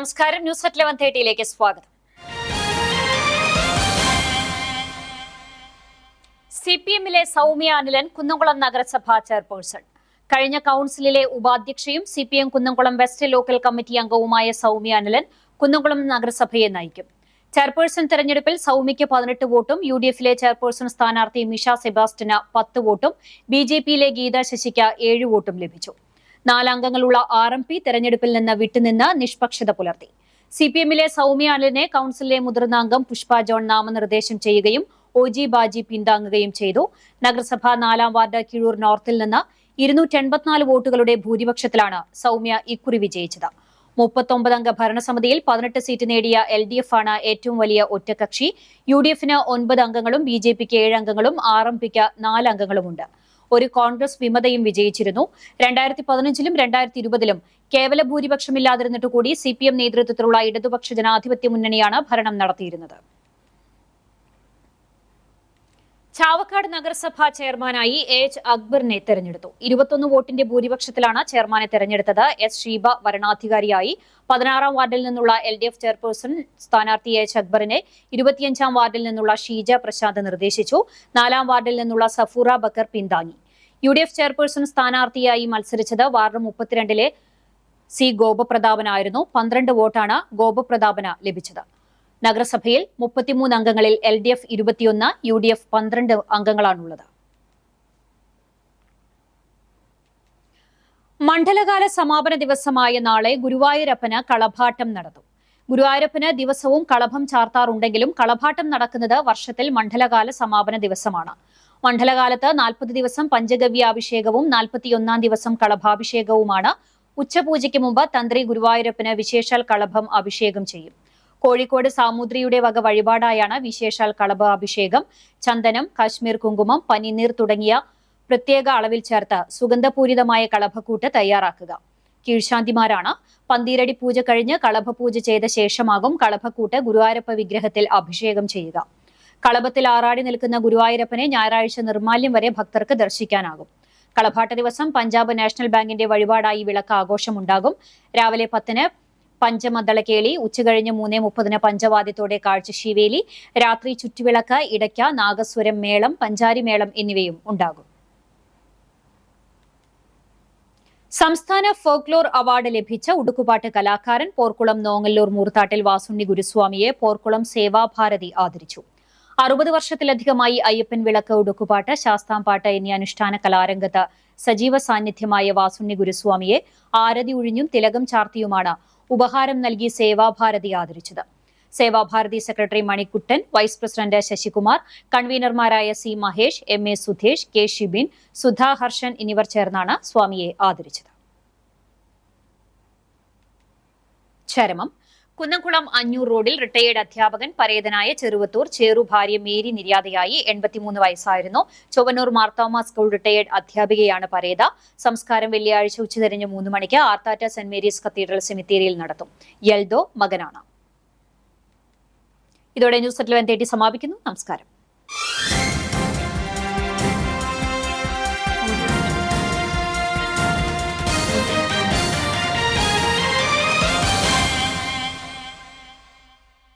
നമസ്കാരം. News at 11:30 സ്വാഗതം. സിപിഎമ്മിലെ സൗമ്യ അനിലൻ കുന്നംകുളം നഗരസഭാ ചെയർപേഴ്സൺ. കഴിഞ്ഞ കൌൺസിലിലെ ഉപാധ്യക്ഷയും CPM Kunnamkulam west local committee അംഗവുമായ സൗമ്യ അനിലൻ കുന്നംകുളം നഗരസഭയെ നയിക്കും. ചെയർപേഴ്സൺ തെരഞ്ഞെടുപ്പിൽ സൗമ്യയ്ക്ക് 18 വോട്ടും യുഡിഎഫിലെ ചെയർപേഴ്സൺ സ്ഥാനാർത്ഥി മിഷ സെബാസ്റ്റ്യന് 10 വോട്ടും ബിജെപിയിലെ ഗീത ശശിക്ക് 7 വോട്ടും ലഭിച്ചു. 4 അംഗങ്ങളുള്ള RMP തെരഞ്ഞെടുപ്പിൽ നിന്ന് വിട്ടുനിന്ന് നിഷ്പക്ഷത പുലർത്തി. സിപിഎമ്മിലെ സൗമ്യ അനിലിനെ കൌൺസിലിലെ മുതിർന്ന അംഗം പുഷ്പ ജോൺ നാമനിർദ്ദേശം ചെയ്യുകയും OG ബാജി പിന്താങ്ങുകയും ചെയ്തു. നഗരസഭ 4-ാം വാർഡ് കിഴൂർ നോർത്തിൽ നിന്ന് 284 വോട്ടുകളുടെ ഭൂരിപക്ഷത്തിലാണ് സൗമ്യ ഇക്കുറി വിജയിച്ചത്. 39 അംഗ ഭരണസമിതിയിൽ 18 സീറ്റ് നേടിയ LDF ആണ് ഏറ്റവും വലിയ ഒറ്റകക്ഷി. UDFന് 9 അംഗങ്ങളും BJPക്ക് 7 അംഗങ്ങളും RMPക്ക് 4 അംഗങ്ങളുമുണ്ട്. ഒരു കോൺഗ്രസ് വിമതയും വിജയിച്ചിരുന്നു. 2015-ലും 2020-ലും കേവല ഭൂരിപക്ഷമില്ലാതിരുന്നിട്ട് കൂടി CPM നേതൃത്വത്തിലുള്ള ഇടതുപക്ഷ ജനാധിപത്യ മുന്നണിയാണ് ഭരണം നടത്തിയിരുന്നത്. ചാവക്കാട് നഗരസഭാ ചെയർമാനായി AH അക്ബറിനെ തെരഞ്ഞെടുത്തു. 21 വോട്ടിന്റെ ഭൂരിപക്ഷത്തിലാണ് ചെയർമാനെ തെരഞ്ഞെടുത്തത്. S ഷീബ വരണാധികാരിയായി. 16-ാം വാർഡിൽ നിന്നുള്ള LDF ചെയർപേഴ്സൺ സ്ഥാനാർത്ഥി AH അക്ബറിനെ 25-ാം വാർഡിൽ നിന്നുള്ള ഷീജ പ്രശാന്ത് നിർദ്ദേശിച്ചു. 4-ാം വാർഡിൽ നിന്നുള്ള സഫൂറ ബക്കർ പിന്താങ്ങി. UDF ചെയർപേഴ്സൺ സ്ഥാനാർത്ഥിയായി മത്സരിച്ചത് വാർഡ് 32-ലെ C ഗോപപ്രതാപനായിരുന്നു. 12 വോട്ടാണ് ഗോപപ്രതാപന് ലഭിച്ചത്. നഗരസഭയിൽ 33 അംഗങ്ങളിൽ LDF 21, UDF 12 അംഗങ്ങളാണുള്ളത്. മണ്ഡലകാല സമാപന ദിവസമായ നാളെ ഗുരുവായൂരപ്പന് കളഭാട്ടം നടത്തും. ഗുരുവായൂരപ്പന് ദിവസവും കളഭം ചാർത്താറുണ്ടെങ്കിലും കളഭാട്ടം നടക്കുന്നത് വർഷത്തിൽ മണ്ഡലകാല സമാപന ദിവസമാണ്. മണ്ഡലകാലത്ത് 40 ദിവസം പഞ്ചഗവ്യാഭിഷേകവും 41-ാം ദിവസം കളഭാഭിഷേകവുമാണ്. ഉച്ചപൂജയ്ക്ക് മുമ്പ് തന്ത്രി ഗുരുവായൂരപ്പന് വിശേഷാൽ കളഭം അഭിഷേകം ചെയ്യും. കോഴിക്കോട് സാമൂദ്രിയുടെ വക വഴിപാടായാണ് വിശേഷാൽ കളഭ അഭിഷേകം. ചന്ദനം, കാശ്മീർ കുങ്കുമം, പനിനീർ തുടങ്ങിയ പ്രത്യേക അളവിൽ ചേർത്ത് സുഗന്ധപൂരിതമായ കളഭക്കൂട്ട് തയ്യാറാക്കുക. കീഴ്ശാന്തിമാരാണ്. പന്തീരടി പൂജ കഴിഞ്ഞ് കളഭപൂജ ചെയ്ത ശേഷമാകും കളഭക്കൂട്ട് ഗുരുവായൂരപ്പ വിഗ്രഹത്തിൽ അഭിഷേകം ചെയ്യുക. കളഭത്തിൽ ആറാടി നിൽക്കുന്ന ഗുരുവായൂരപ്പനെ ഞായറാഴ്ച നിർമാല്യം വരെ ഭക്തർക്ക് ദർശിക്കാനാകും. കളഭാട്ട ദിവസം പഞ്ചാബ് നാഷണൽ ബാങ്കിന്റെ വഴിപാടായി വിളക്ക് ആഘോഷമുണ്ടാകും. രാവിലെ 10-ന് പഞ്ചമദ്ദളക്കേളി, ഉച്ചകഴിഞ്ഞ് 3:30-ന് പഞ്ചവാദ്യത്തോടെ കാഴ്ചശീവേലി, രാത്രി ചുറ്റുവിളക്ക്, ഇടയ്ക്ക, നാഗസ്വരം മേളം, പഞ്ചാരി മേളം എന്നിവയും ഉണ്ടാകും. സംസ്ഥാന ഫോക്ലോർ അവാർഡ് ലഭിച്ച ഉടുക്കുപാട്ട് കലാകാരൻ പോർക്കുളം നോങ്ങല്ലൂർ മൂർത്താട്ടിൽ വാസുണ്ണി ഗുരുസ്വാമിയെ പോർക്കുളം സേവാഭാരതി ആദരിച്ചു. 60 വർഷത്തിലധികമായി അയ്യപ്പൻ വിളക്ക്, ഉടുക്കുപാട്ട്, ശാസ്താംപാട്ട് എന്നീ അനുഷ്ഠാന കലാരംഗത്ത് സജീവ സാന്നിധ്യമായ വാസുണ്ണി ഗുരുസ്വാമിയെ ആരതി ഒഴിഞ്ഞും തിലകം ചാർത്തിയുമാണ് ഉപഹാരം നൽകി സേവാഭാരതി ആദരിച്ചത്. Sevabharathi secretary Manikkuttan, vice president Sasikumar, കൺവീനർമാരായ C Mahesh, MA Sudhesh, K Shibin, Sudha Harshan എന്നിവർ ചേർന്നാണ് സ്വാമിയെ ആദരിച്ചത്. ചരമം. കുന്നംകുളം അഞ്ഞൂർ റോഡിൽ റിട്ടയേർഡ് അധ്യാപകൻ പരേതനായ ചെറുവത്തൂർ ചേറു ഭാര്യ മേരി നിര്യാതയായി. 83 വയസ്സായിരുന്നു. ചൊവ്വന്നൂർ മാർത്തോമ സ്കൂൾ റിട്ടയേർഡ് അധ്യാപികയാണ് പരേത. സംസ്കാരം വെള്ളിയാഴ്ച ഉച്ചതിരിഞ്ഞ് 3 മണിക്ക് ആർത്താറ്റ സെന്റ് മേരീസ് കത്തീഡ്രൽ സെമിത്തേരിയിൽ നടത്തും. യൽദോ മകനാണ്. ഇതോടെ ന്യൂസ് അറ്റ് 11:30 സമാപിക്കുന്നു. നമസ്കാരം.